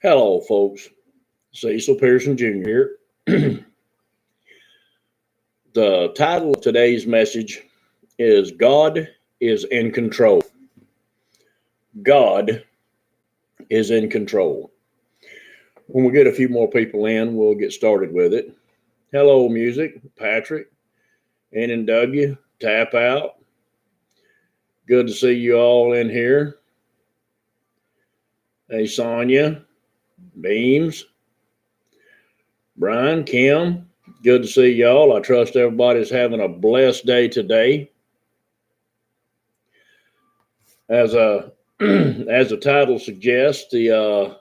Hello, folks. Cecil Pearson Jr. here. The title of today's message is God is in control. God is in control. When we get a few more people in, we'll get started with it. Hello, music, Patrick, N&W, Tap Out. Good to see you all in here. Hey, Sonia, Beams, Brian, Kim. Good to see y'all. I trust everybody's having a blessed day today. As as the title suggests, the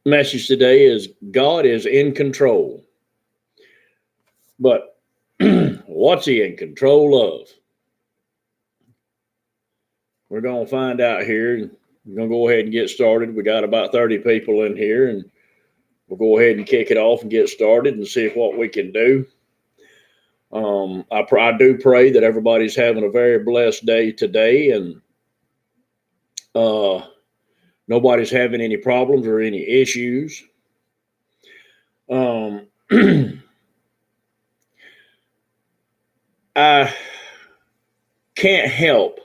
message today is God is in control. But what's he in control of? We're going to find out here. We're going to go ahead and get started. We got about 30 people in here, and we'll go ahead and kick it off and get started and see what we can do. I do pray that everybody's having a very blessed day today, and nobody's having any problems or any issues. I can't help,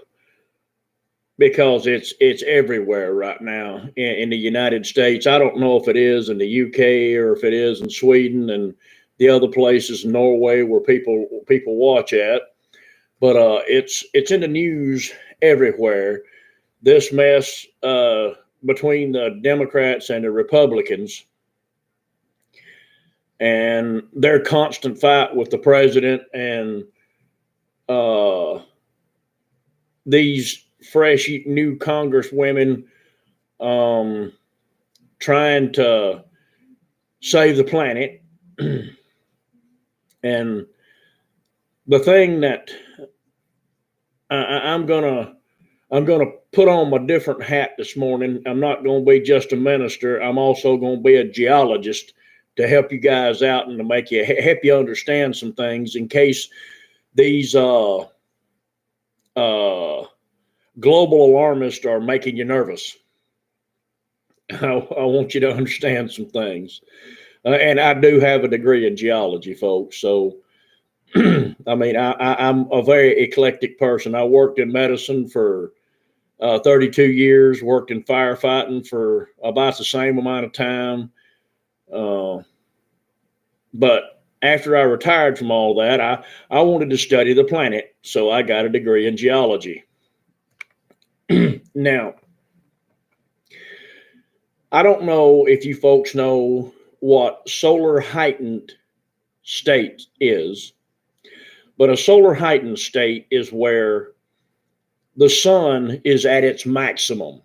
because it's everywhere right now in the United States. I don't know if it is in the UK or if it is in Sweden and the other places, Norway, where people watch at, but it's in the news everywhere. This mess between the Democrats and the Republicans, and their constant fight with the president, and these fresh new congresswomen trying to save the planet. And the thing that I'm gonna put on my different hat this morning. I'm not going to be just a minister. I'm also going to be a geologist to help you guys out and to make you help you understand some things in case these global alarmists are making you nervous. I want you to understand some things. And I do have a degree in geology, folks. So, I mean, I'm a very eclectic person. I worked in medicine for 32 years, worked in firefighting for about the same amount of time. But after I retired from all that, I wanted to study the planet. So I got a degree in geology. Now, I don't know if you folks know what solar heightened state is, but a solar heightened state is where the sun is at its maximum,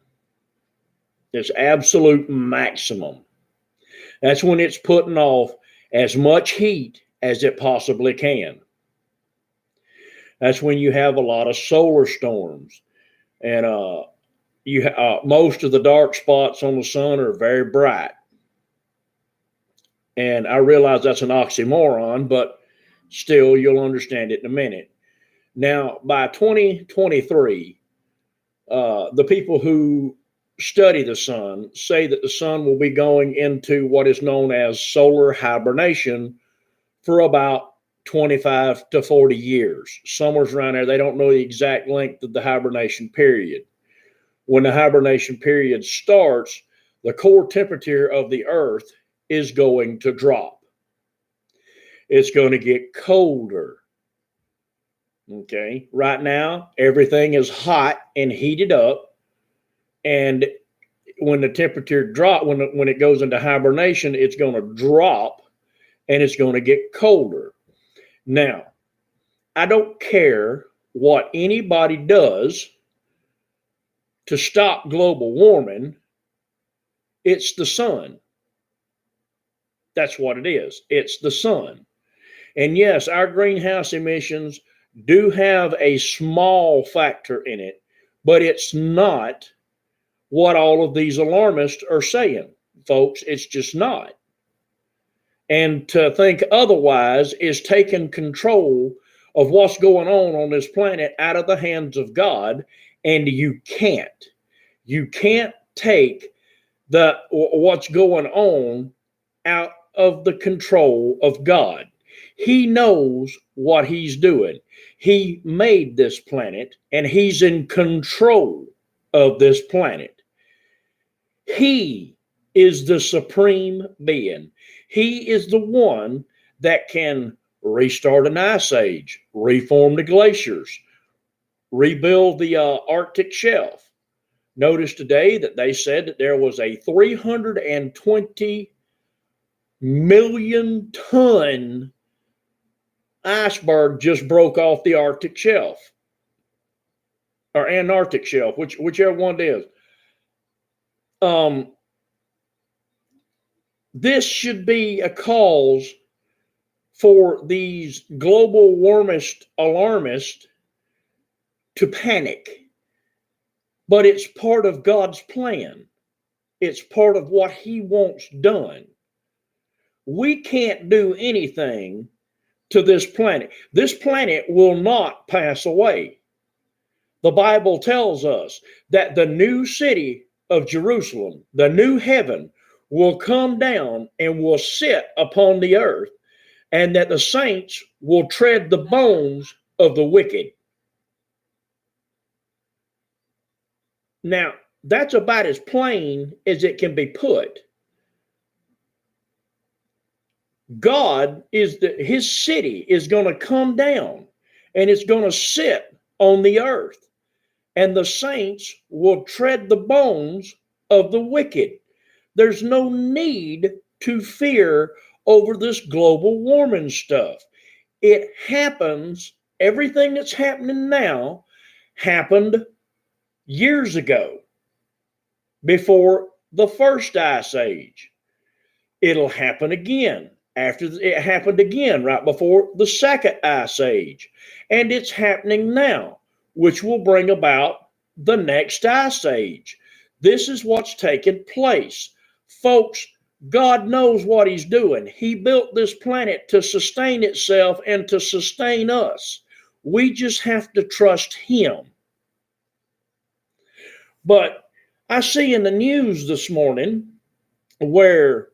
its absolute maximum. That's when it's putting off as much heat as it possibly can. That's when you have a lot of solar storms, and most of the dark spots on the sun are very bright. And I realize that's an oxymoron, but still, you'll understand it in a minute. Now, by 2023, the people who study the sun say that the sun will be going into what is known as solar hibernation for about 25 to 40 years. Somewhere's around there. They don't know the exact length of the hibernation period. When the hibernation period starts, the core temperature of the earth is going to drop. It's going to get colder. Okay. Right now, everything is hot and heated up. And when the temperature drop, when it goes into hibernation, it's going to drop and it's going to get colder. Now, I don't care what anybody does to stop global warming. It's the sun. That's what it is. It's the sun. And yes, our greenhouse emissions do have a small factor in it, but it's not what all of these alarmists are saying, folks. It's just not. And to think otherwise is taking control of what's going on this planet out of the hands of God And you can't. You can't take what's going on out of the control of God. He knows what he's doing. He made this planet and he's in control of this planet. He is the supreme being. He is the one that can restart an ice age, reform the glaciers, rebuild the Arctic shelf. Notice today that they said that there was a 320 million ton iceberg just broke off the Arctic shelf or Antarctic shelf, whichever one it is. This should be a cause for these global warmist alarmists to panic. But it's part of God's plan. It's part of what he wants done. We can't do anything to this planet. This planet will not pass away. The Bible tells us that the new city of Jerusalem, the new heaven, will come down and will sit upon the earth, and that the saints will tread the bones of the wicked. Now, that's about as plain as it can be put. God is his city is going to come down and it's going to sit on the earth, and the saints will tread the bones of the wicked. There's no need to fear over this global warming stuff. It happens, everything that's happening now happened years ago, before the first ice age. It'll happen again after it happened again right before the second ice age. And it's happening now, which will bring about the next ice age. This is what's taking place. Folks, God knows what he's doing. He built this planet to sustain itself and to sustain us. We just have to trust him. But I see in the news this morning where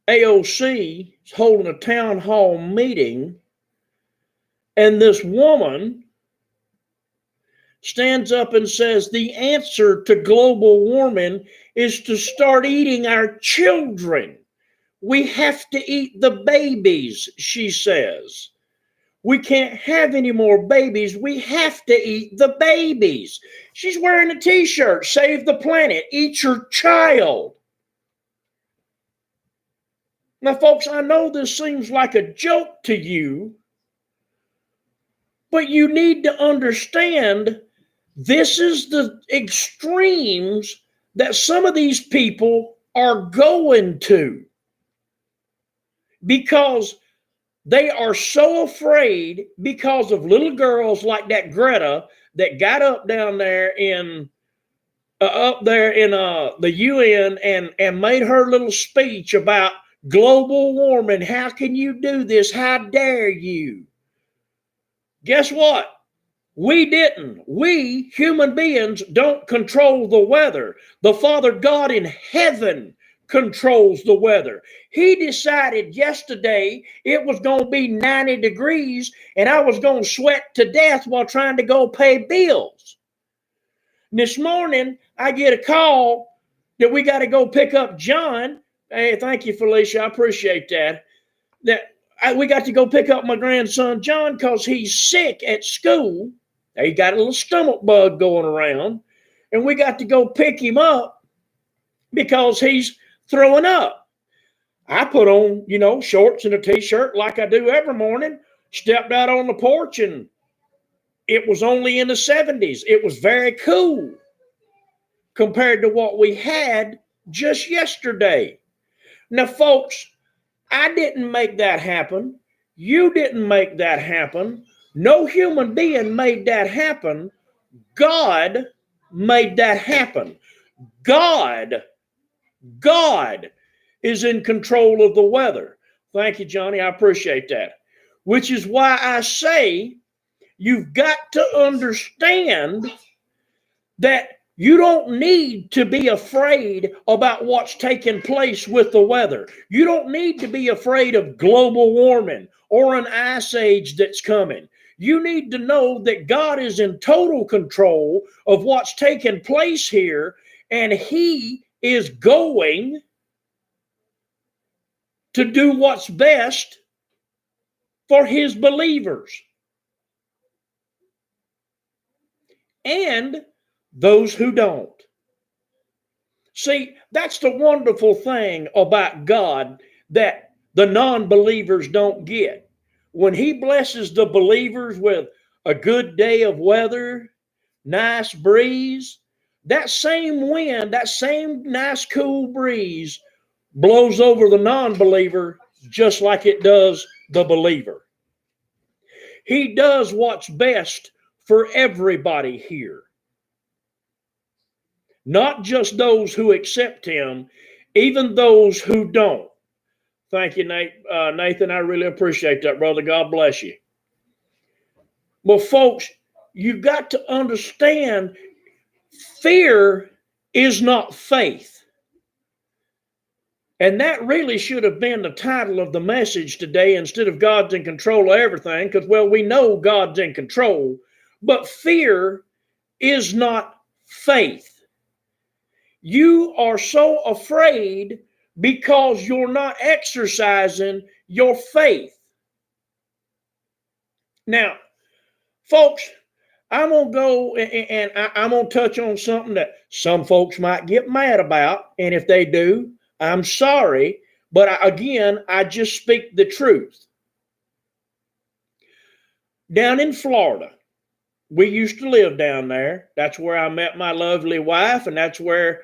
AOC is holding a town hall meeting, and this woman stands up and says the answer to global warming is to start eating our children. We have to eat the babies, she says. We can't have any more babies. We have to eat the babies. She's wearing a t-shirt, Save the Planet, Eat Your Child. Now, folks, I know this seems like a joke to you, but you need to understand this is the extremes that some of these people are going to, because they are so afraid because of little girls like that Greta that got up down there in the UN and made her little speech about global warming. How can you do this? How dare you? Guess what? We didn't. We, human beings, don't control the weather. The Father God in heaven controls the weather. He decided yesterday it was going to be 90 degrees and I was going to sweat to death while trying to go pay bills. This morning, I get a call that we got to go pick up John. Hey, thank you, Felicia. I appreciate that. We got to go pick up my grandson, John, because he's sick at school. He got a little stomach bug going around, and we got to go pick him up because he's throwing up. I put on, shorts and a t-shirt like I do every morning, stepped out on the porch, and it was only in the 70s. It was very cool compared to what we had just yesterday. Now, folks, I didn't make that happen. You didn't make that happen. No human being made that happen. God made that happen. God is in control of the weather. Thank you, Johnny. I appreciate that. Which is why I say you've got to understand that you don't need to be afraid about what's taking place with the weather. You don't need to be afraid of global warming or an ice age that's coming. You need to know that God is in total control of what's taking place here, and He is going to do what's best for His believers and those who don't. See, that's the wonderful thing about God that the non-believers don't get. When He blesses the believers with a good day of weather, nice breeze, that same wind, that same nice cool breeze blows over the non-believer just like it does the believer. He does what's best for everybody here. Not just those who accept Him, even those who don't. Thank you, Nathan. I really appreciate that, brother. God bless you. Well, folks, you've got to understand fear is not faith. And that really should have been the title of the message today instead of God's in control of everything, because, well, we know God's in control, but fear is not faith. You are so afraid because you're not exercising your faith. Now, folks, I'm going to go and I'm going to touch on something that some folks might get mad about. And if they do, I'm sorry. But I just speak the truth. Down in Florida, we used to live down there. That's where I met my lovely wife, and that's where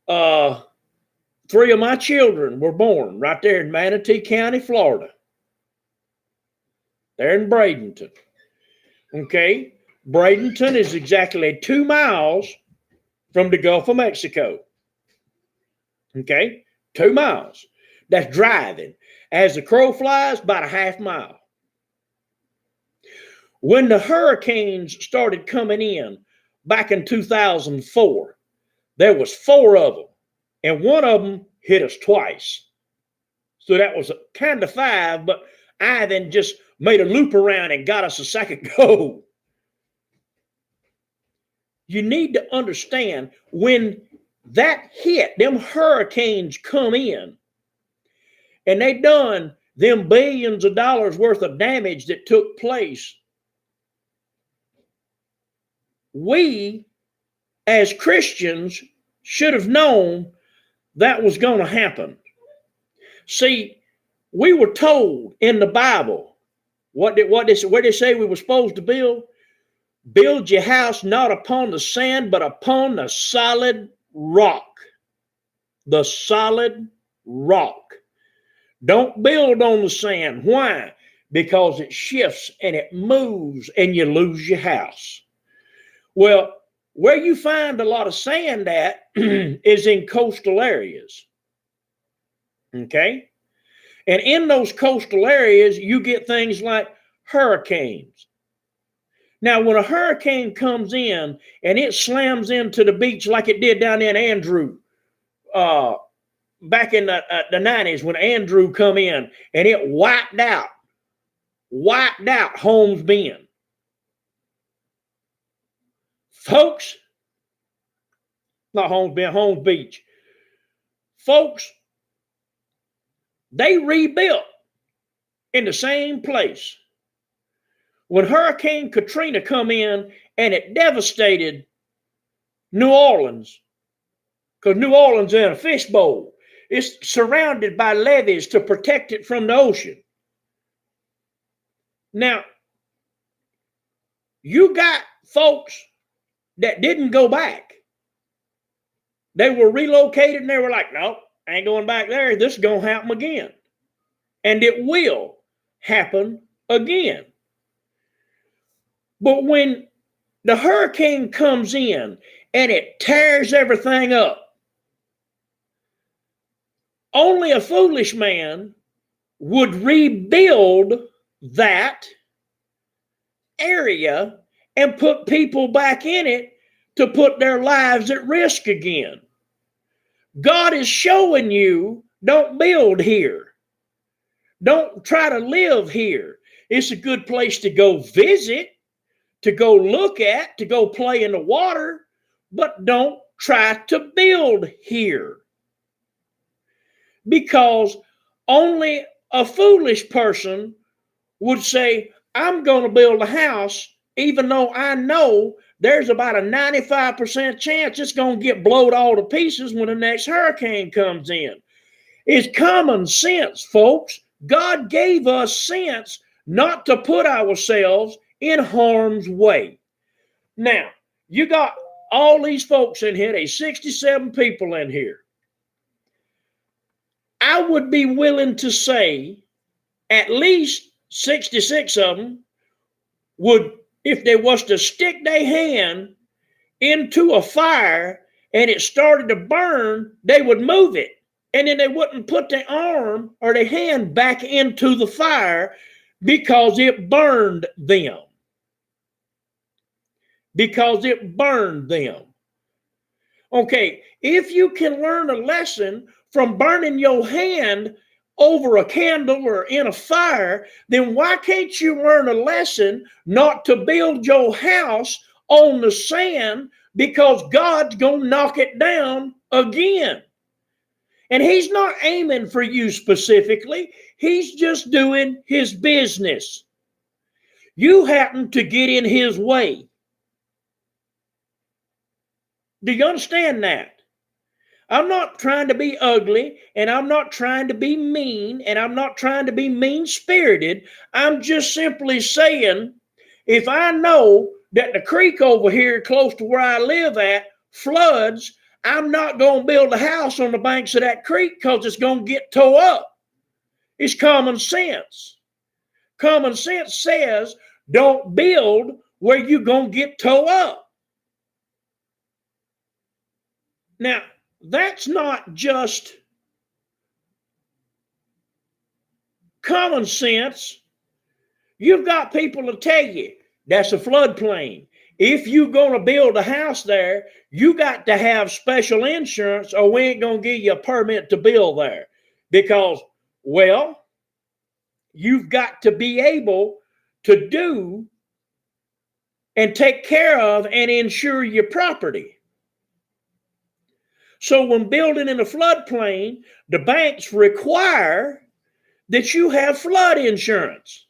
3 of my children were born, right there in Manatee County, Florida. There in Bradenton. Okay? Bradenton is exactly 2 miles from the Gulf of Mexico. Okay? 2 miles. That's driving. As the crow flies, about a half mile. When the hurricanes started coming in back in 2004, there was 4 of them, and one of them hit us twice. So that was kind of 5, but I then just made a loop around and got us a second go. You need to understand when that hit, them hurricanes come in, and they done them billions of dollars worth of damage that took place. We, as Christians, should have known that was going to happen. See, we were told in the Bible, where they say we were supposed to build? Build your house not upon the sand, but upon the solid rock. The solid rock. Don't build on the sand. Why? Because it shifts and it moves and you lose your house. Well, where you find a lot of sand at is in coastal areas. Okay? And in those coastal areas, you get things like hurricanes. Now, when a hurricane comes in and it slams into the beach like it did down in Andrew, back in the 90s when Andrew come in and it wiped out Holmes Bend. Folks, not Holmes Bend, Holmes Beach. Folks, they rebuilt in the same place. When Hurricane Katrina come in and it devastated New Orleans, because New Orleans is in a fishbowl. It's surrounded by levees to protect it from the ocean. Now, you got folks that didn't go back. They were relocated and they were like, no, I ain't going back there. This is going to happen again. And it will happen again. But when the hurricane comes in and it tears everything up, only a foolish man would rebuild that area and put people back in it to put their lives at risk again. God is showing you, don't build here. Don't try to live here. It's a good place to go visit, to go look at, to go play in the water, but don't try to build here. Because only a foolish person would say, I'm going to build a house, even though I know there's about a 95% chance it's going to get blown all to pieces when the next hurricane comes in. It's common sense, folks. God gave us sense not to put ourselves in harm's way. Now, you got all these folks in here, there's 67 people in here. I would be willing to say at least 66 of them would, if they was to stick their hand into a fire and it started to burn, they would move it. And then they wouldn't put their arm or their hand back into the fire because it burned them. Because it burned them. Okay, if you can learn a lesson from burning your hand over a candle or in a fire, then why can't you learn a lesson not to build your house on the sand, because God's going to knock it down again? And he's not aiming for you specifically. He's just doing his business. You happen to get in his way. Do you understand that? I'm not trying to be ugly, and I'm not trying to be mean, and I'm not trying to be mean-spirited. I'm just simply saying, if I know that the creek over here close to where I live at floods, I'm not going to build a house on the banks of that creek because it's going to get tore up. It's common sense. Common sense says don't build where you're going to get tore up. Now, that's not just common sense. You've got people to tell you that's a floodplain. If you're going to build a house there, you got to have special insurance or we ain't going to give you a permit to build there. Because, well, you've got to be able to do and take care of and insure your property. So when building in a floodplain, the banks require that you have flood insurance.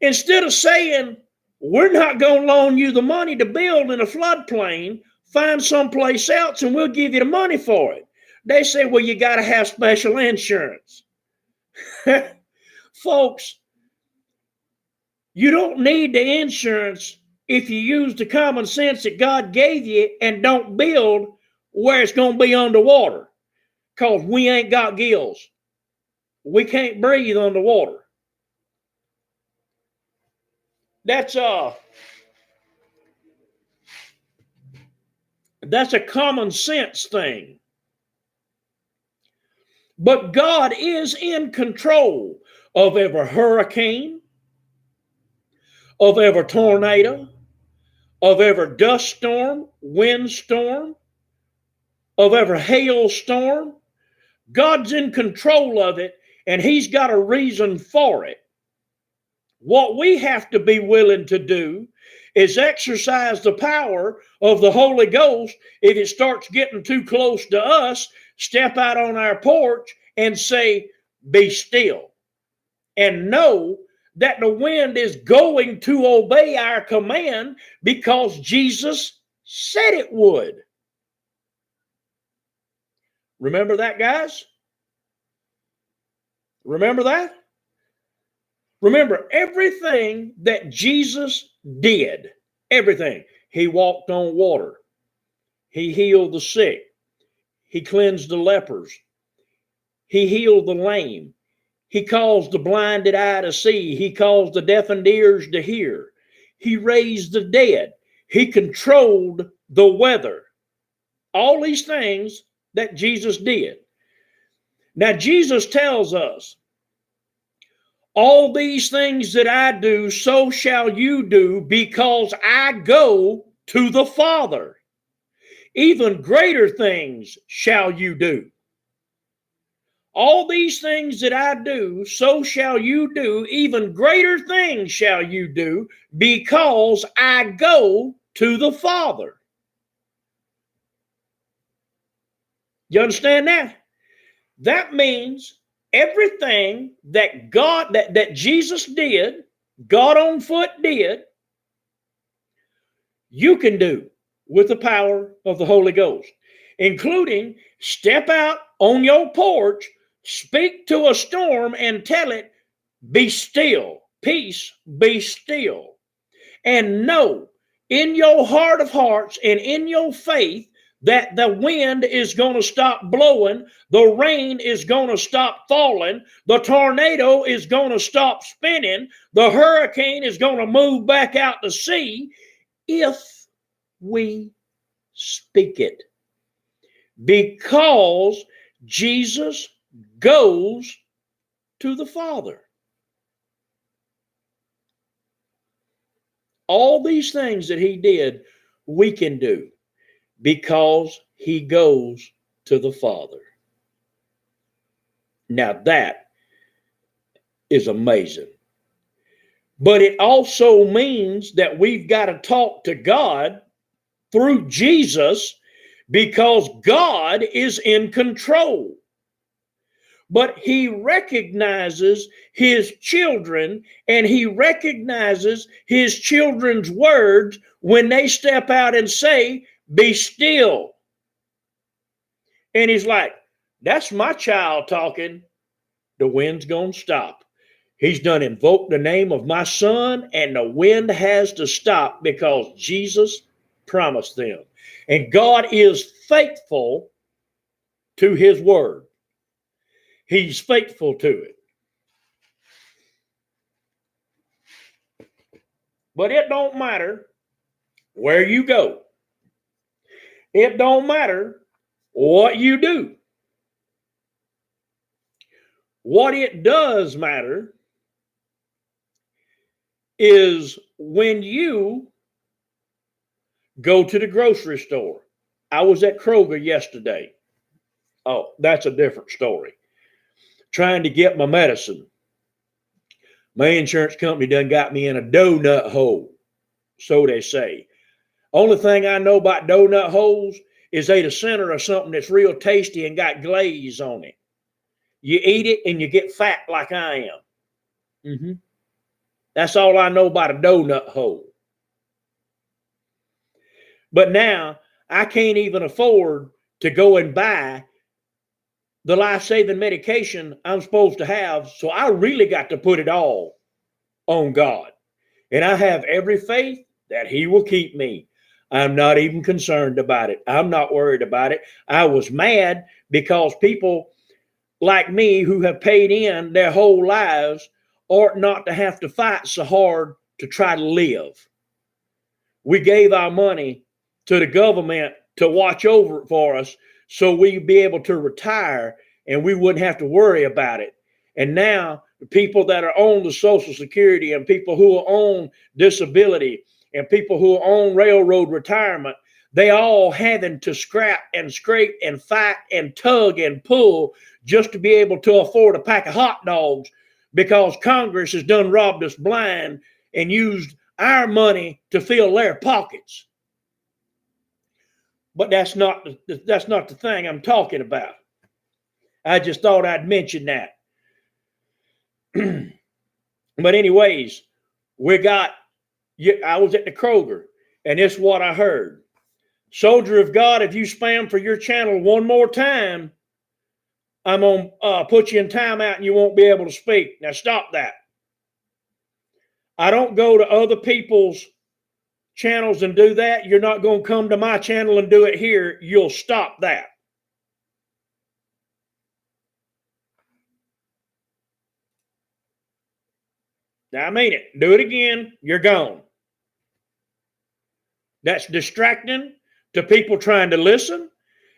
Instead of saying, we're not going to loan you the money to build in a floodplain, find someplace else and we'll give you the money for it. They say, well, you got to have special insurance. Folks, you don't need the insurance if you use the common sense that God gave you and don't build where it's going to be underwater. Because we ain't got gills. We can't breathe underwater. That's a common sense thing. But God is in control of every hurricane, of every tornado, of every dust storm, windstorm, of every hailstorm. God's in control of it, and he's got a reason for it. What we have to be willing to do is exercise the power of the Holy Ghost. If it starts getting too close to us, step out on our porch and say, be still. And know that the wind is going to obey our command because Jesus said it would. Remember that, guys? Remember that? Remember everything that Jesus did. Everything. He walked on water. He healed the sick. He cleansed the lepers. He healed the lame. He caused the blinded eye to see. He caused the deafened ears to hear. He raised the dead. He controlled the weather. All these things that Jesus did. Now, Jesus tells us, All these things that I do, so shall you do, because I go to the Father. Even greater things shall you do. All these things that I do, so shall you do. Even greater things shall you do, because I go to the Father. You understand that? That means everything that God, that Jesus did, God on foot did, you can do with the power of the Holy Ghost, including step out on your porch, speak to a storm and tell it, be still, peace, be still. And know in your heart of hearts and in your faith that the wind is going to stop blowing, the rain is going to stop falling, the tornado is going to stop spinning, the hurricane is going to move back out to sea if we speak it. Because Jesus goes to the Father. All these things that he did, we can do because he goes to the Father. Now that is amazing. But it also means that we've got to talk to God through Jesus because God is in control. But he recognizes his children and he recognizes his children's words when they step out and say, be still. And he's like, that's my child talking. The wind's going to stop. He's done invoked the name of my son, and the wind has to stop because Jesus promised them. And God is faithful to his word. He's faithful to it. But it don't matter where you go. It don't matter what you do. What it does matter is when you go to the grocery store. I was at Kroger yesterday. Oh, that's a different story. Trying to get my medicine. My insurance company done got me in a donut hole, so they say. Only thing I know about donut holes is they the center of something that's real tasty and got glaze on it. You eat it and you get fat like I am. That's all I know about a donut hole. But now I can't even afford to go and buy the life-saving medication I'm supposed to have, so I really got to put it all on God. And I have every faith that he will keep me. I'm not even concerned about it. I'm not worried about it. I was mad because people like me who have paid in their whole lives ought not to have to fight so hard to try to live. We gave our money to the government to watch over it for us so we'd be able to retire and we wouldn't have to worry about it. And now the people that are on the Social Security and people who are on disability and people who are on railroad retirement, they all having to scrap and scrape and fight and tug and pull just to be able to afford a pack of hot dogs because Congress has done robbed us blind and used our money to fill their pockets. But that's not the thing I'm talking about. I just thought I'd mention that. But anyways, I was at the Kroger, and this is what I heard. Soldier of God, if you spam for your channel one more time, I'm going to put you in timeout and you won't be able to speak. Now stop that. I don't go to other people's channels and do that. You're not going to come to my channel and do it here. You'll stop that. Now I mean it. Do it again. You're gone. That's distracting to people trying to listen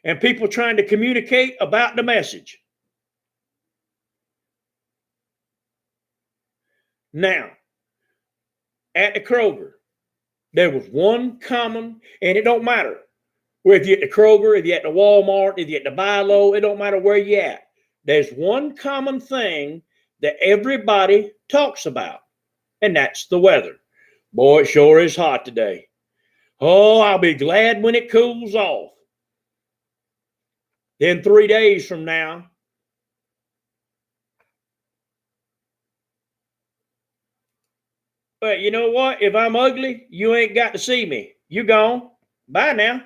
and people trying to communicate about the message. Now, at the Kroger, there was one common, and it don't matter if you're at the Kroger, if you're at the Walmart, if you're at the buy low, it don't matter where you're at. There's one common thing that everybody talks about, and that's the weather. Boy, it sure is hot today. Oh, I'll be glad when it cools off. Then 3 days from now, but you know what? If I'm ugly, you ain't got to see me. You gone. Bye now.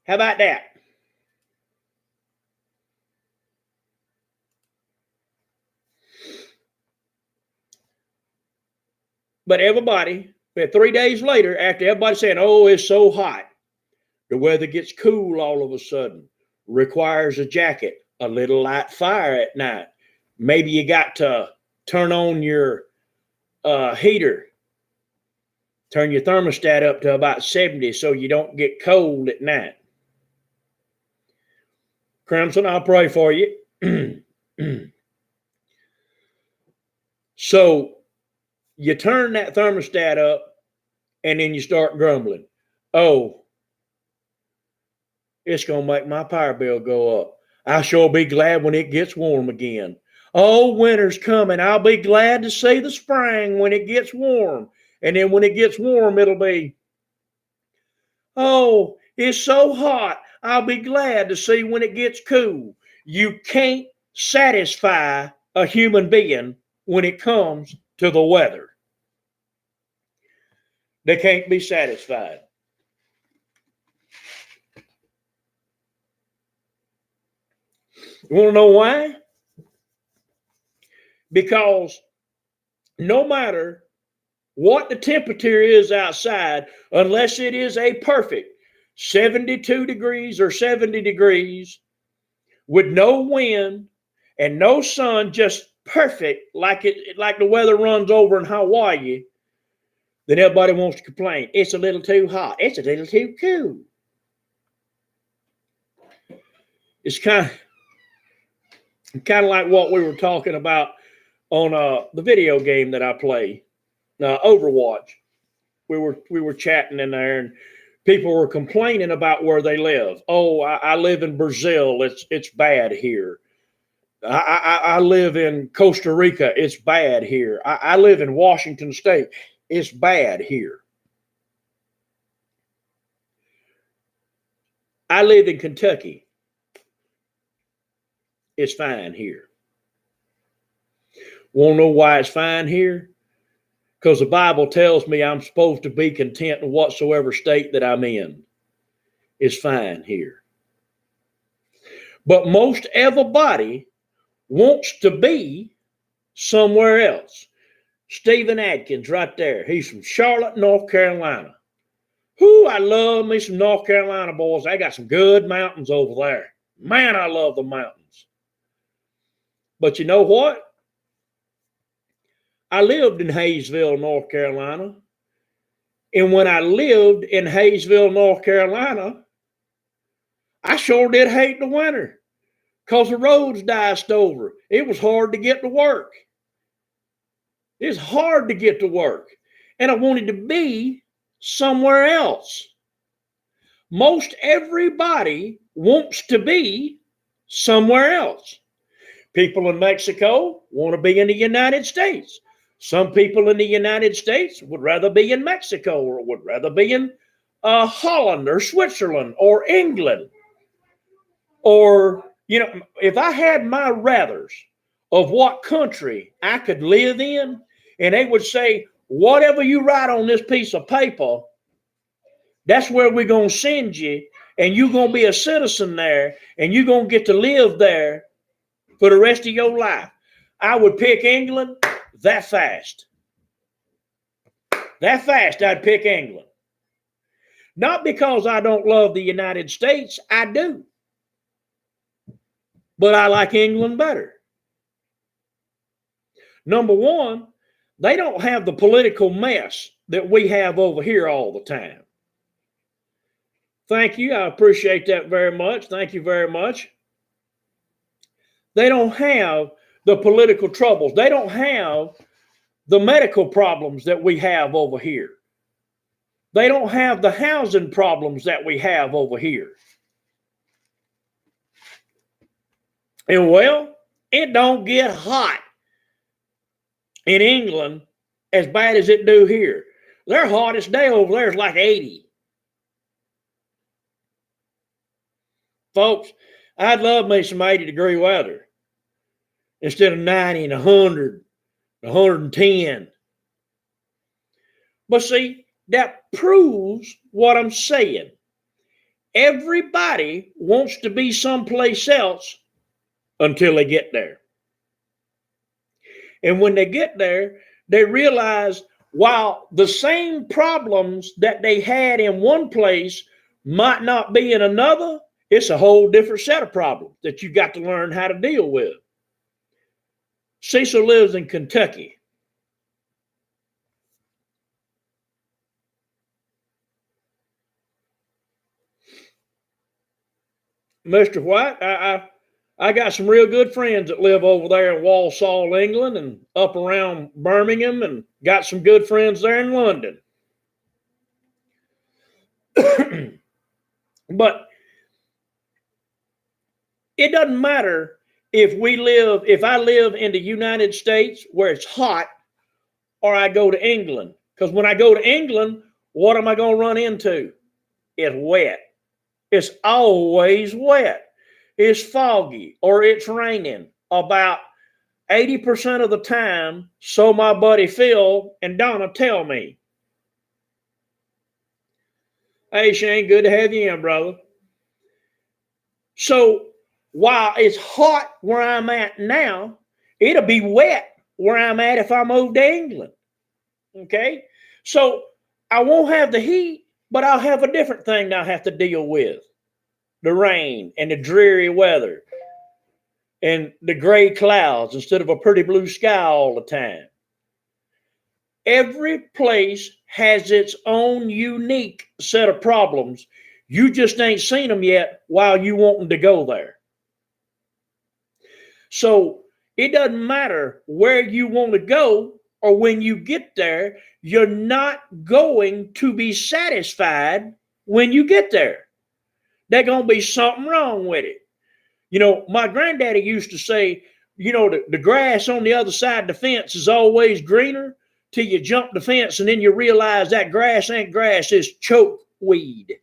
How about that? But everybody, 3 days later, after everybody saying, oh, it's so hot, the weather gets cool all of a sudden, requires a jacket, a little light fire at night. Maybe you got to turn on your heater, turn your thermostat up to about 70 so you don't get cold at night. Crimson, I'll pray for you. So you turn that thermostat up and then you start grumbling. Oh, it's going to make my power bill go up. I sure be glad when it gets warm again. Oh, winter's coming. I'll be glad to see the spring when it gets warm. And then when it gets warm, it'll be, oh, it's so hot. I'll be glad to see when it gets cool. You can't satisfy a human being when it comes to the weather. They can't be satisfied. You want to know why? Because no matter what the temperature is outside, unless it is a perfect 72 degrees or 70 degrees with no wind and no sun, just perfect, like the weather runs over in Hawaii, then everybody wants to complain. It's a little too hot. It's a little too cool. It's kind of like what we were talking about on the video game that I play, Overwatch. We were chatting in there, and people were complaining about where they live. Oh, I live in Brazil. It's bad here. I live in Costa Rica. It's bad here. I live in Washington State. It's bad here. I live in Kentucky. It's fine here. Want to know why it's fine here? Because the Bible tells me I'm supposed to be content in whatsoever state that I'm in. It's fine here. But most everybody wants to be somewhere else. Stephen Adkins right there. He's from Charlotte, North Carolina. Whoo, I love me some North Carolina boys. They got some good mountains over there. Man, I love the mountains. But you know what? I lived in Hayesville, North Carolina. And when I lived in Hayesville, North Carolina, I sure did hate the winter because the roads diced over. It was hard to get to work. It's hard to get to work. And I wanted to be somewhere else. Most everybody wants to be somewhere else. People in Mexico want to be in the United States. Some people in the United States would rather be in Mexico or would rather be in Holland or Switzerland or England. Or, if I had my rathers of what country I could live in, and they would say, whatever you write on this piece of paper, that's where we're going to send you, and you're going to be a citizen there, and you're going to get to live there for the rest of your life. I would pick England that fast. That fast, I'd pick England. Not because I don't love the United States, I do. But I like England better. Number one, they don't have the political mess that we have over here all the time. Thank you. I appreciate that very much. Thank you very much. They don't have the political troubles. They don't have the medical problems that we have over here. They don't have the housing problems that we have over here. And well, it don't get hot in England as bad as it do here. Their hottest day over there is like 80. Folks, I'd love me some 80-degree weather instead of 90 and 100, 110. But see, that proves what I'm saying. Everybody wants to be someplace else until they get there. And when they get there, they realize while the same problems that they had in one place might not be in another, it's a whole different set of problems that you got to learn how to deal with. Cecil lives in Kentucky. Mr. White, I got some real good friends that live over there in Walsall, England, and up around Birmingham, and got some good friends there in London. But it doesn't matter if I live in the United States where it's hot, or I go to England. Because when I go to England, what am I going to run into? It's wet. It's always wet. It's foggy or it's raining about 80% of the time, so my buddy Phil and Donna tell me. Hey, Shane, good to have you in, brother. So while it's hot where I'm at now, it'll be wet where I'm at if I move to England. Okay? So I won't have the heat, but I'll have a different thing that I have to deal with. The rain and the dreary weather and the gray clouds instead of a pretty blue sky all the time. Every place has its own unique set of problems. You just ain't seen them yet while you wanting to go there. So it doesn't matter where you want to go or when you get there, you're not going to be satisfied when you get there. There's going to be something wrong with it. You know, my granddaddy used to say, you know, the grass on the other side of the fence is always greener till you jump the fence and then you realize that grass ain't grass, it's chokeweed.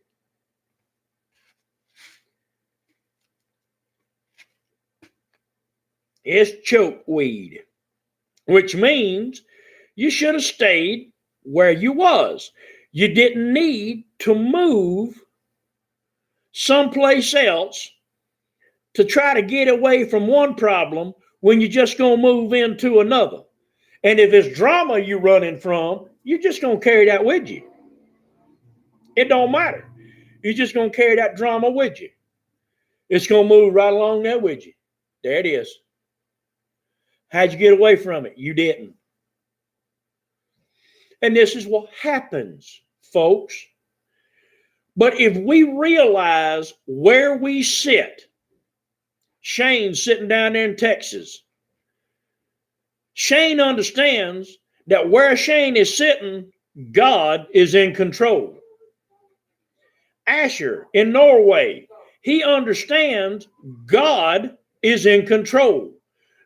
It's chokeweed, which means you should have stayed where you was. You didn't need to move someplace else to try to get away from one problem when you're just going to move into another. And if it's drama you're running from, you're just going to carry that with you. It don't matter. You're just going to carry that drama with you. It's going to move right along there with you. There it is. How'd you get away from it? You didn't. And this is what happens, folks. But if we realize where we sit, Shane's sitting down there in Texas. Shane understands that where Shane is sitting, God is in control. Asher in Norway, he understands God is in control.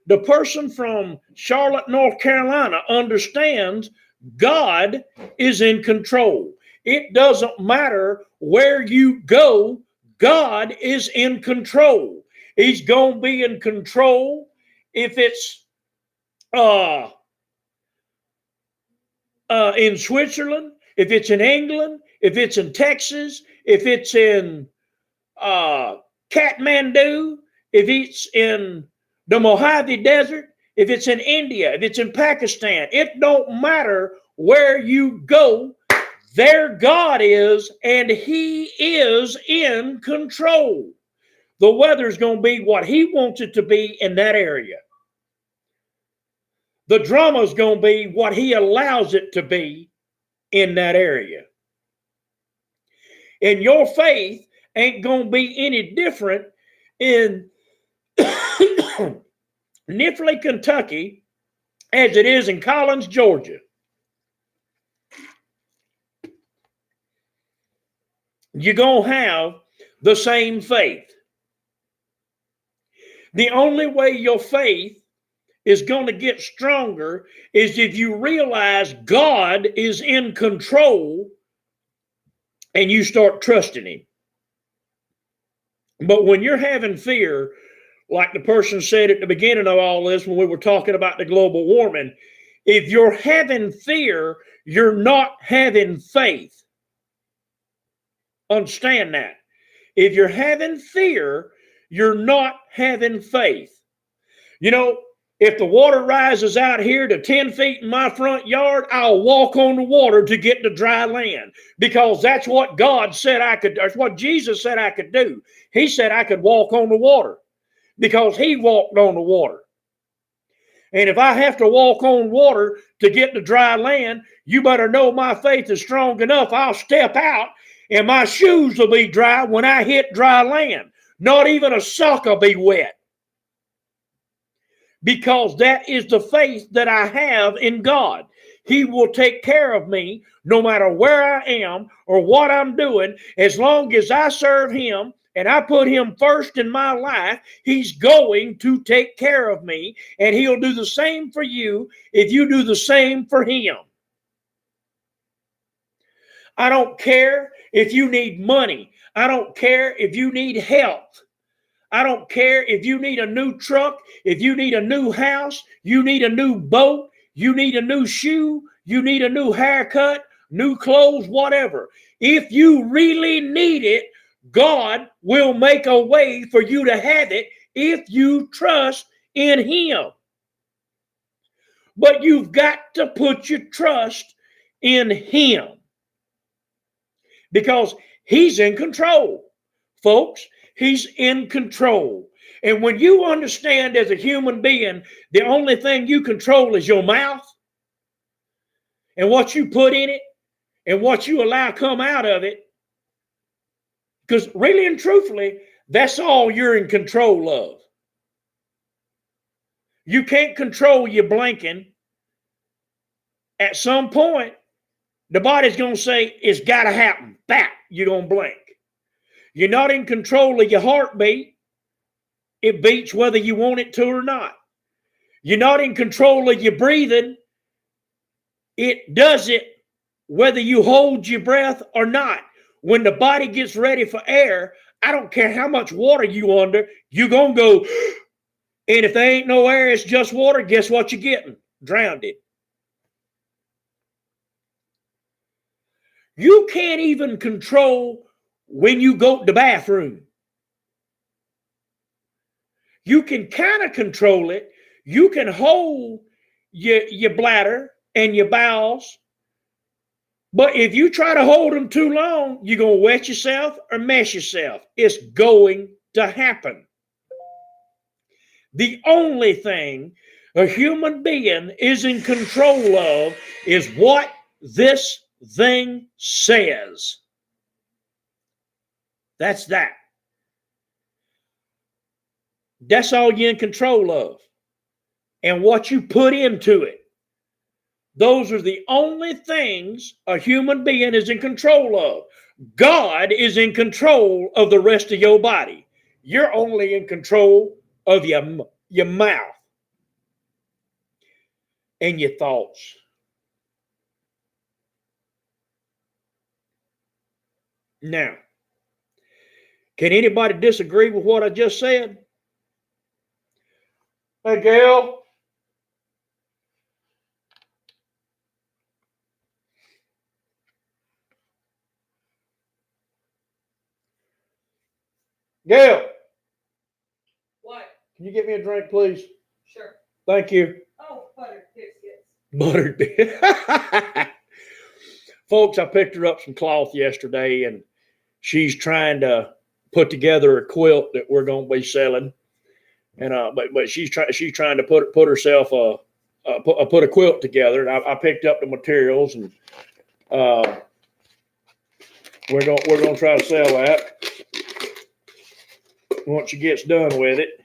The person from Charlotte, North Carolina understands God is in control. It doesn't matter where you go, God is in control. He's going to be in control if it's in Switzerland, if it's in England, if it's in Texas, if it's in Kathmandu, if it's in the Mojave Desert, if it's in India, if it's in Pakistan. It don't matter where you go, there God is, and He is in control. The weather's going to be what He wants it to be in that area. The drama's going to be what He allows it to be in that area. And your faith ain't going to be any different in Knifley, Kentucky, as it is in Collins, Georgia. You're going to have the same faith. The only way your faith is going to get stronger is if you realize God is in control and you start trusting him. But when you're having fear, like the person said at the beginning of all this when we were talking about the global warming, if you're having fear, you're not having faith. Understand that. If you're having fear, you're not having faith. You know, if the water rises out here to 10 feet in my front yard, I'll walk on the water to get to dry land, because that's what God said I could, that's what Jesus said I could do. He said I could walk on the water because he walked on the water. And if I have to walk on water to get to dry land, you better know my faith is strong enough. I'll step out and my shoes will be dry when I hit dry land. Not even a sock will be wet. Because that is the faith that I have in God. He will take care of me no matter where I am or what I'm doing. As long as I serve him and I put him first in my life, he's going to take care of me. And he'll do the same for you if you do the same for him. I don't care if you need money. I don't care if you need health. I don't care if you need a new truck, if you need a new house, you need a new boat, you need a new shoe, you need a new haircut, new clothes, whatever. If you really need it, God will make a way for you to have it if you trust in him. But you've got to put your trust in him because he's in control, folks. He's in control. And when you understand as a human being, the only thing you control is your mouth and what you put in it and what you allow come out of it. Because really and truthfully, that's all you're in control of. You can't control your blinking. At some point, the body's going to say, it's got to happen. Bap, you're going to blink. You're not in control of your heartbeat. It beats whether you want it to or not. You're not in control of your breathing. It does it whether you hold your breath or not. When the body gets ready for air, I don't care how much water you under, you're going to go, and if there ain't no air, it's just water, guess what you're getting? Drowned. You can't even control when you go to the bathroom. You can kind of control it. You can hold your bladder and your bowels. But if you try to hold them too long, you're going to wet yourself or mess yourself. It's going to happen. The only thing a human being is in control of is what this thing says. That's that. That's all you're in control of. And what you put into it. Those are the only things a human being is in control of. God is in control of the rest of your body. You're only in control of your mouth and your thoughts. Now, can anybody disagree with what I just said? Hey, Gail. Gail. What? Can you get me a drink, please? Sure. Thank you. Oh, buttered biscuits. Buttered biscuits. Folks, I picked her up some cloth yesterday, and she's trying to put together a quilt that we're going to be selling. And but she's trying to put herself put a quilt together. And I picked up the materials, and we're gonna try to sell that once she gets done with it.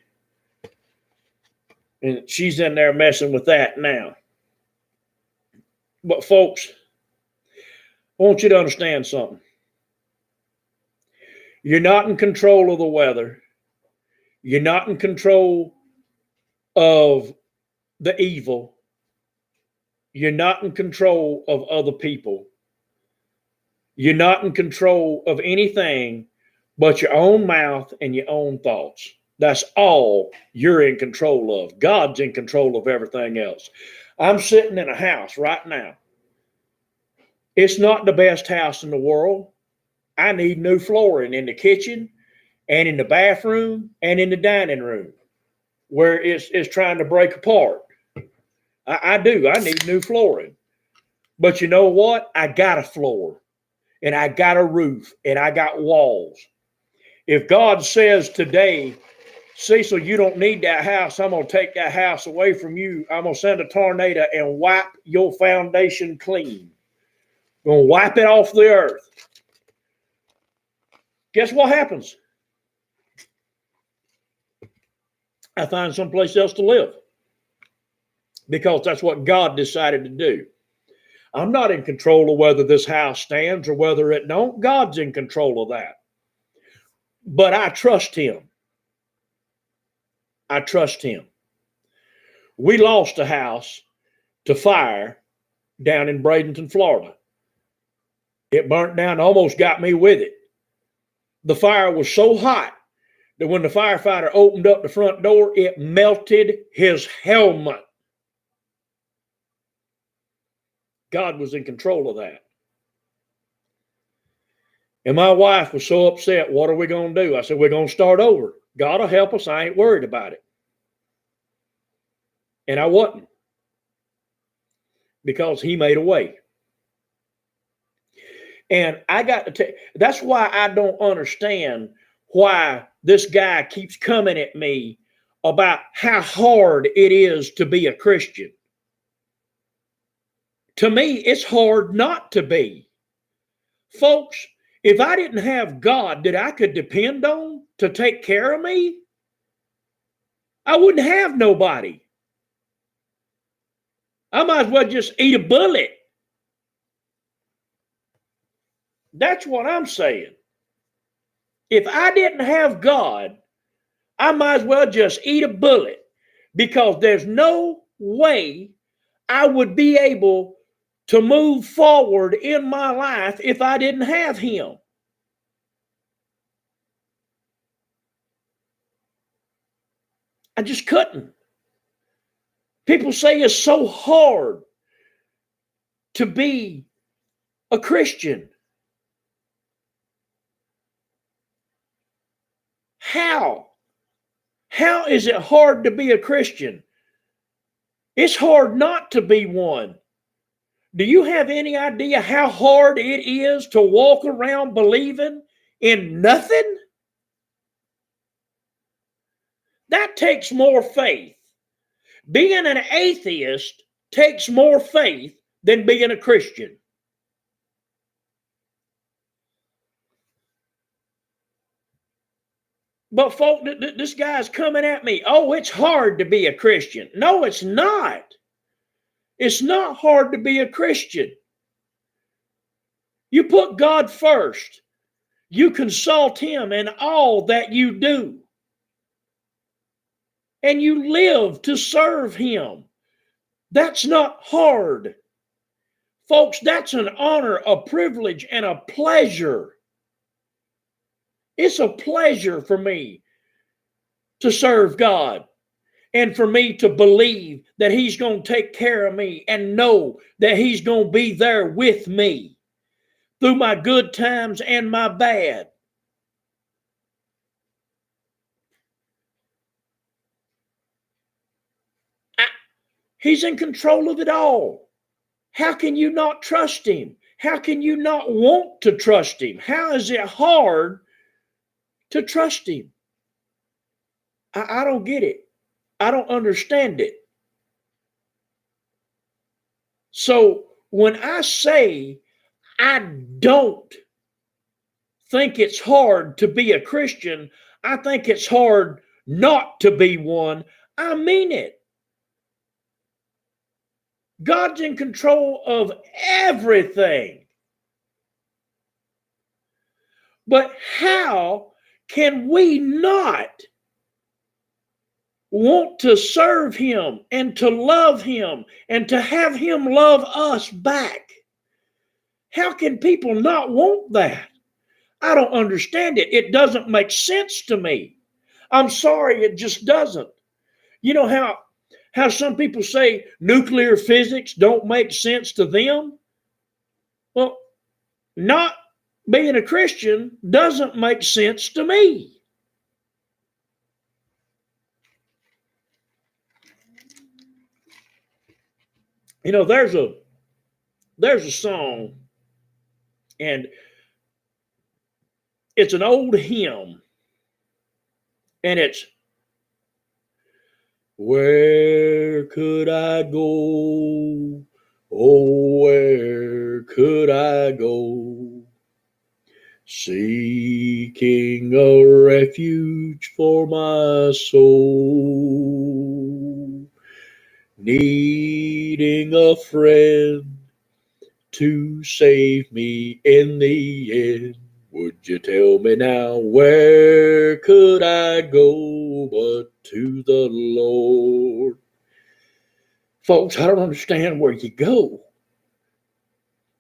And she's in there messing with that now. But folks, I want you to understand something. You're not in control of the weather. You're not in control of the evil. You're not in control of other people. You're not in control of anything but your own mouth and your own thoughts. That's all you're in control of. God's in control of everything else. I'm sitting in a house right now. It's not the best house in the world. I need new flooring in the kitchen and in the bathroom and in the dining room where it's trying to break apart. I do. I need new flooring. But you know what? I got a floor and I got a roof and I got walls. If God says today, Cecil, you don't need that house, I'm going to take that house away from you. I'm going to send a tornado and wipe your foundation clean. I'm going to wipe it off the earth. Guess what happens? I find someplace else to live because that's what God decided to do. I'm not in control of whether this house stands or whether it don't. God's in control of that. But I trust him. I trust him. We lost a house to fire down in Bradenton, Florida. It burnt down, almost got me with it. The fire was so hot that when the firefighter opened up the front door, it melted his helmet. God was in control of that. And my wife was so upset. What are we going to do? I said, we're going to start over. God will help us. I ain't worried about it. And I wasn't. Because he made a way. And I got to tell you, that's why I don't understand why this guy keeps coming at me about how hard it is to be a Christian. To me, it's hard not to be. Folks, if I didn't have God that I could depend on to take care of me, I wouldn't have nobody. I might as well just eat a bullet. That's what I'm saying. If I didn't have God, I might as well just eat a bullet because there's no way I would be able to move forward in my life if I didn't have him. I just couldn't. People say it's so hard to be a Christian. How? How is it hard to be a Christian? It's hard not to be one. Do you have any idea how hard it is to walk around believing in nothing? That takes more faith. Being an atheist takes more faith than being a Christian. But folk, this guy's coming at me. Oh, it's hard to be a Christian. No, it's not. It's not hard to be a Christian. You put God first. You consult him in all that you do. And you live to serve him. That's not hard. Folks, that's an honor, a privilege, and a pleasure. It's a pleasure for me to serve God and for me to believe that he's going to take care of me and know that he's going to be there with me through my good times and my bad. He's in control of it all. How can you not trust him? How can you not want to trust him? How is it hard to trust him? I don't get it. I don't understand it. So when I say I don't think it's hard to be a Christian, I think it's hard not to be one, I mean it. God's in control of everything. But how can we not want to serve him and to love him and to have him love us back? How can people not want that? I don't understand it. It doesn't make sense to me. I'm sorry, it just doesn't. You know how some people say nuclear physics don't make sense to them? Well, not being a Christian doesn't make sense to me. You know, there's a song, and it's an old hymn, and it's, where could I go? Oh, where could I go? Seeking a refuge for my soul, needing a friend to save me in the end. Would you tell me now, where could I go but to the Lord? Folks, I don't understand where you go.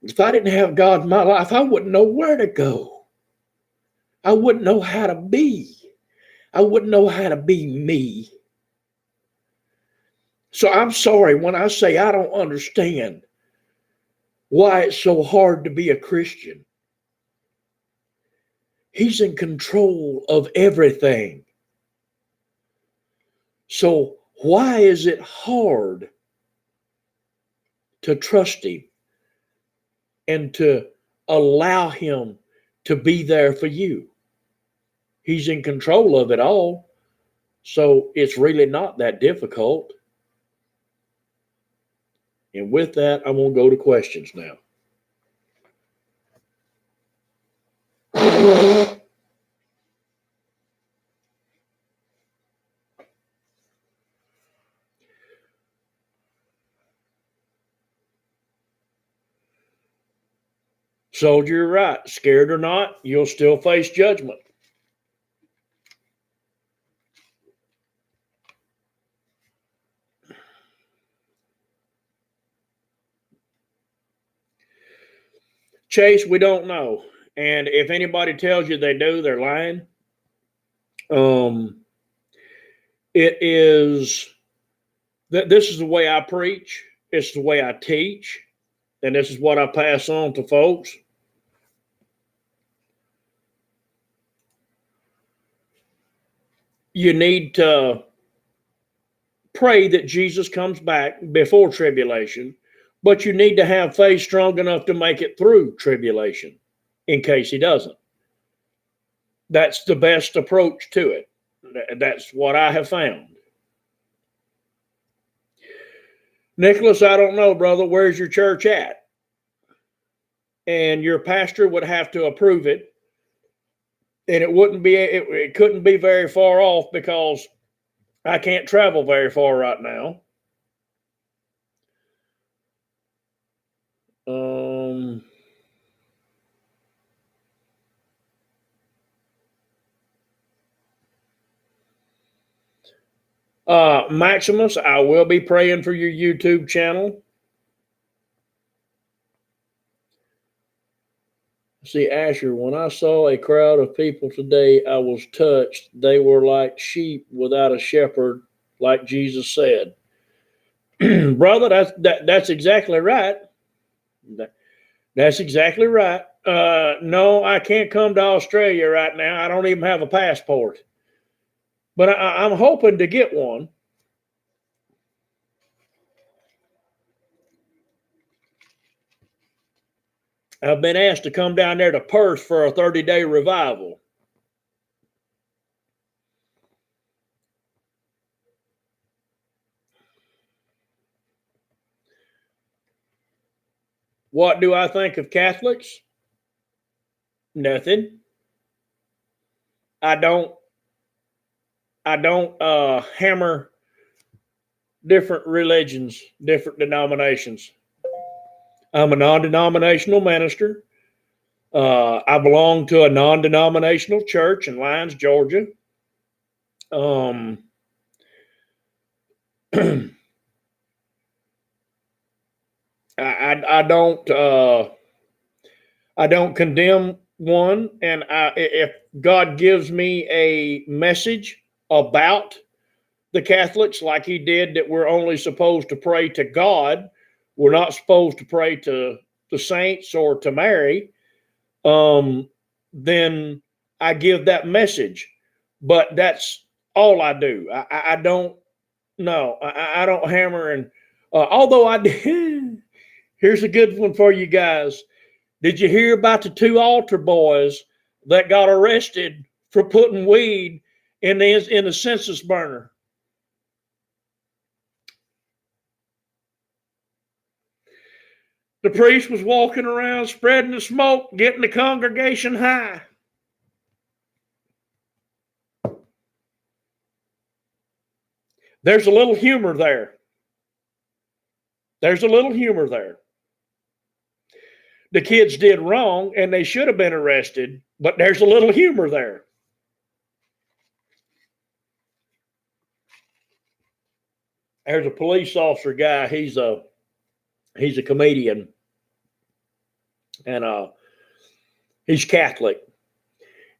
If I didn't have God in my life, I wouldn't know where to go. I wouldn't know how to be. I wouldn't know how to be me. So I'm sorry when I say I don't understand why it's so hard to be a Christian. He's in control of everything. So why is it hard to trust him and to allow him to be there for you? He's in control of it all. So it's really not that difficult. And with that, I'm going to go to questions now. Soldier, you're right. Scared or not, you'll still face judgment. Chase, we don't know. And if anybody tells you they do, they're lying. It is that this is the way I preach, it's the way I teach, and this is what I pass on to folks. You need to pray that Jesus comes back before tribulation, but you need to have faith strong enough to make it through tribulation in case he doesn't. That's the best approach to it. That's what I have found. Nicholas, I don't know, brother. Where's your church at? And your pastor would have to approve it. And it couldn't be very far off because I can't travel very far right now. Maximus, I will be praying for your YouTube channel. See, Asher, when I saw a crowd of people today, I was touched. They were like sheep without a shepherd, like Jesus said. Brother, that's exactly right. That's exactly right. No, I can't come to Australia right now. I don't even have a passport. But I'm hoping to get one. I've been asked to come down there to Perth for a 30-day revival. What do I think of Catholics? Nothing. I don't hammer different religions, different denominations. I'm a non-denominational minister. I belong to a non-denominational church in Lyons, Georgia. I, I don't condemn one, and if God gives me a message about the Catholics, like He did, that we're only supposed to pray to God, we're not supposed to pray to the saints or to Mary, then I give that message. But that's all I do. I don't. No, I don't hammer and. Although I did, here's a good one for you guys. Did you hear about the two altar boys that got arrested for putting weed in the census burner? The priest was walking around spreading the smoke, getting the congregation high. There's a little humor there. There's a little humor there. The kids did wrong and they should have been arrested, but there's a little humor there. There's a police officer guy. He's a comedian, and he's Catholic.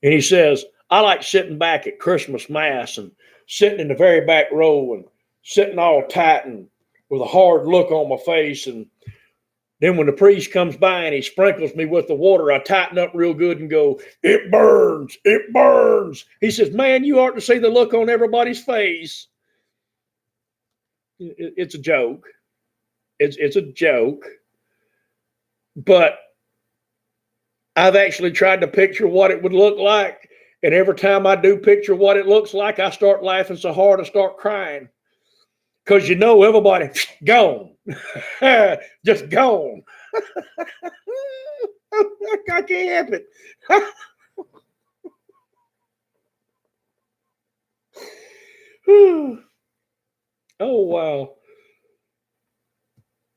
And he says, I like sitting back at Christmas Mass and sitting in the very back row and sitting all tight and with a hard look on my face. And then when the priest comes by and he sprinkles me with the water, I tighten up real good and go, it burns, it burns. He says, man, you ought to see the look on everybody's face. It's a joke. It's a joke. But I've actually tried to picture what it would look like. And every time I do picture what it looks like, I start laughing so hard I start crying. Because everybody gone. Just gone. I can't help it. Oh, wow.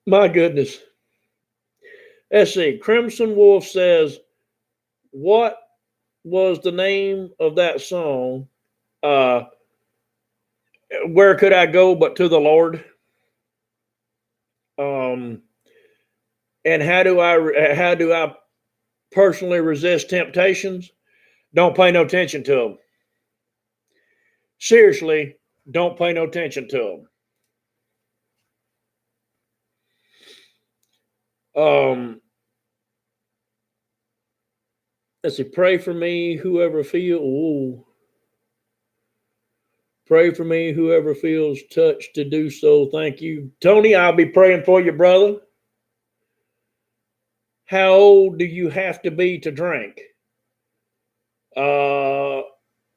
My goodness. Let's see. Crimson Wolf says, what was the name of that song? Where could I go but to the Lord? And how do I personally resist temptations? Don't pay no attention to them. Seriously, don't pay no attention to them. Let's see. Pray for me, whoever pray for me, whoever feels touched to do so. Thank you, Tony. I'll be praying for you, brother. How old do you have to be to drink?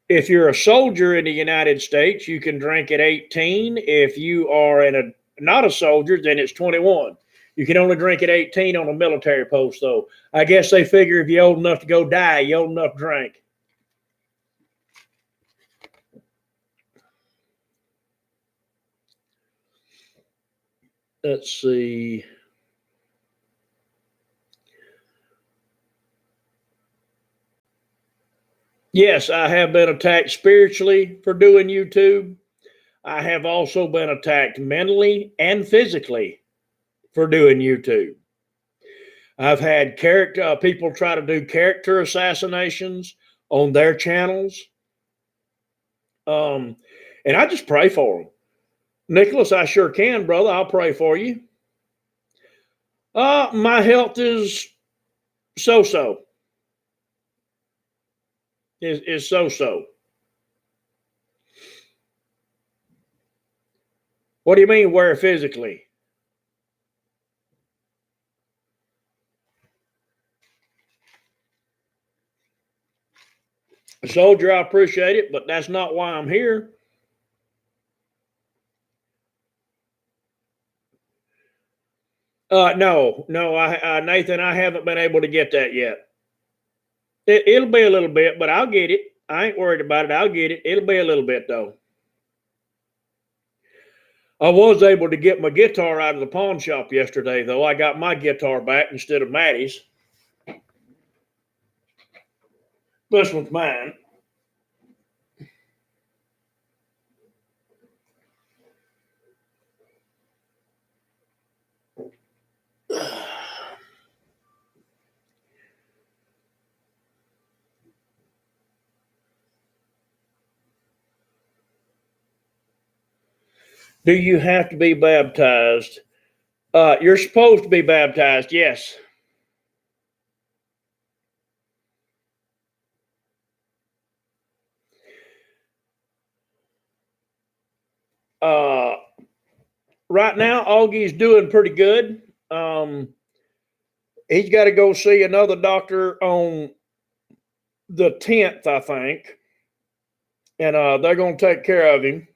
If you're a soldier in the United States, you can drink at 18. If you are not a soldier, then it's 21. You can only drink at 18 on a military post, though. I guess they figure if you're old enough to go die, you're old enough to drink. Let's see. Yes, I have been attacked spiritually for doing YouTube. I have also been attacked mentally and physically for doing YouTube. I've had people try to do character assassinations on their channels. And I just pray for them. Nicholas, I sure can, brother. I'll pray for you. My health is so-so. Is so-so. What do you mean, where physically? Soldier, I appreciate it, but that's not why I'm here. No, Nathan, I haven't been able to get that yet. It'll be a little bit, but I'll get it. I ain't worried about it. I'll get it. It'll be a little bit, though. I was able to get my guitar out of the pawn shop yesterday, though. I got my guitar back instead of Maddie's. This one's mine. Do you have to be baptized? You're supposed to be baptized, yes. Right now, Augie's doing pretty good. He's got to go see another doctor on the 10th, I think. And they're going to take care of him.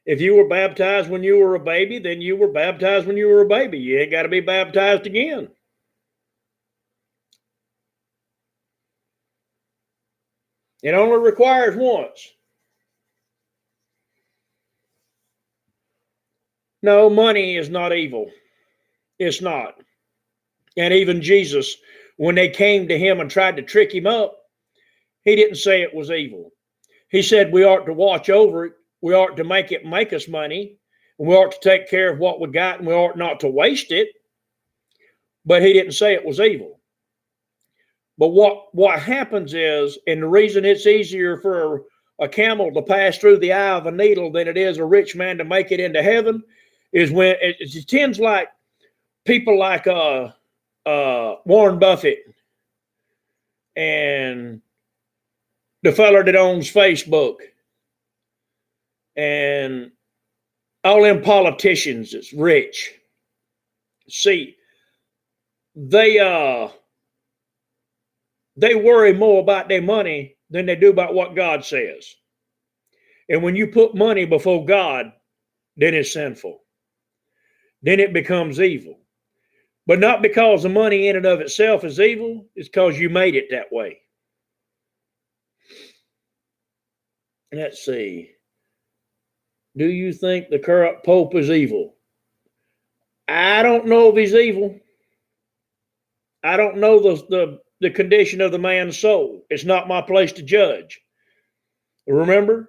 If you were baptized when you were a baby, then you were baptized when you were a baby. You ain't got to be baptized again. It only requires once. No, money is not evil. It's not. And even Jesus, when they came to him and tried to trick him up, he didn't say it was evil. He said we ought to watch over it. We ought to make it make us money. And we ought to take care of what we got, and we ought not to waste it. But he didn't say it was evil. But what happens is, and the reason it's easier for a camel to pass through the eye of a needle than it is a rich man to make it into heaven, is when it tends like people like Warren Buffett and the fella that owns Facebook and all them politicians that's rich. See, they worry more about their money than they do about what God says. And when you put money before God, then it's sinful. Then it becomes evil. But not because the money in and of itself is evil, it's because you made it that way. Let's see. Do you think the current Pope is evil? I don't know if he's evil. I don't know the condition of the man's soul. It's not my place to judge. Remember,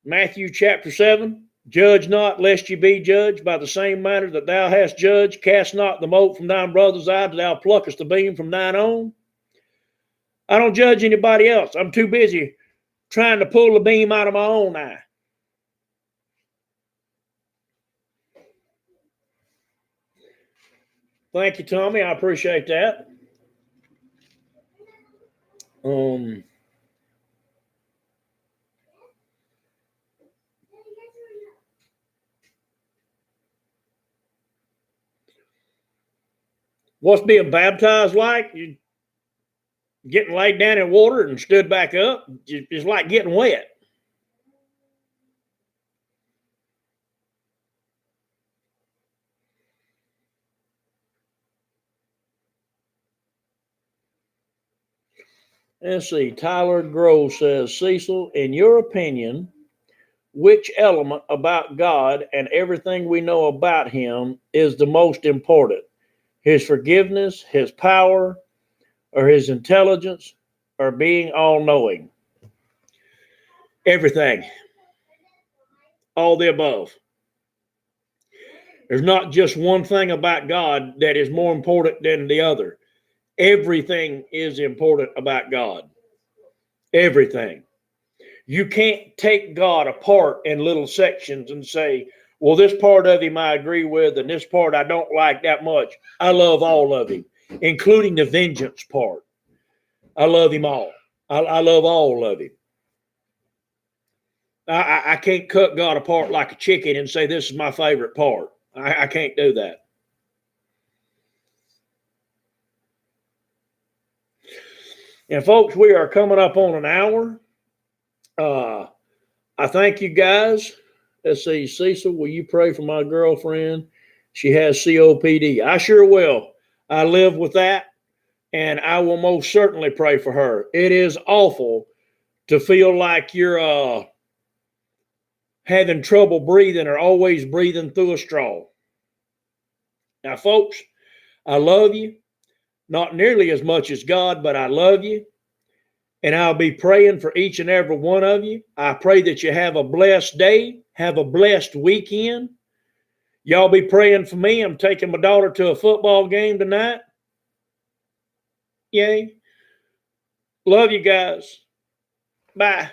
Matthew chapter 7, judge not lest ye be judged. By the same manner that thou hast judged, cast not the mote from thine brother's eye till thou pluckest the beam from thine own. I don't judge anybody else. I'm too busy trying to pull the beam out of my own eye. Thank you, Tommy. I appreciate that. What's being baptized like? You getting laid down in water and stood back up. It's like getting wet. Let's see. Tyler Grove says, Cecil, in your opinion, which element about God and everything we know about him is the most important? His forgiveness, his power, or his intelligence, or being all-knowing? Everything. All the above. There's not just one thing about God that is more important than the other. Everything is important about God. Everything. You can't take God apart in little sections and say, well, this part of him I agree with, and this part I don't like that much. I love all of him, including the vengeance part. I love him all. I love all of him. I can't cut God apart like a chicken and say this is my favorite part. I can't do that. And folks, we are coming up on an hour. I thank you guys. Let's see, Cecil, will you pray for my girlfriend? She has COPD. I sure will. I live with that, and I will most certainly pray for her. It is awful to feel like you're having trouble breathing or always breathing through a straw. Now, folks, I love you. Not nearly as much as God, but I love you. And I'll be praying for each and every one of you. I pray that you have a blessed day. Have a blessed weekend. Y'all be praying for me. I'm taking my daughter to a football game tonight. Yay. Love you guys. Bye.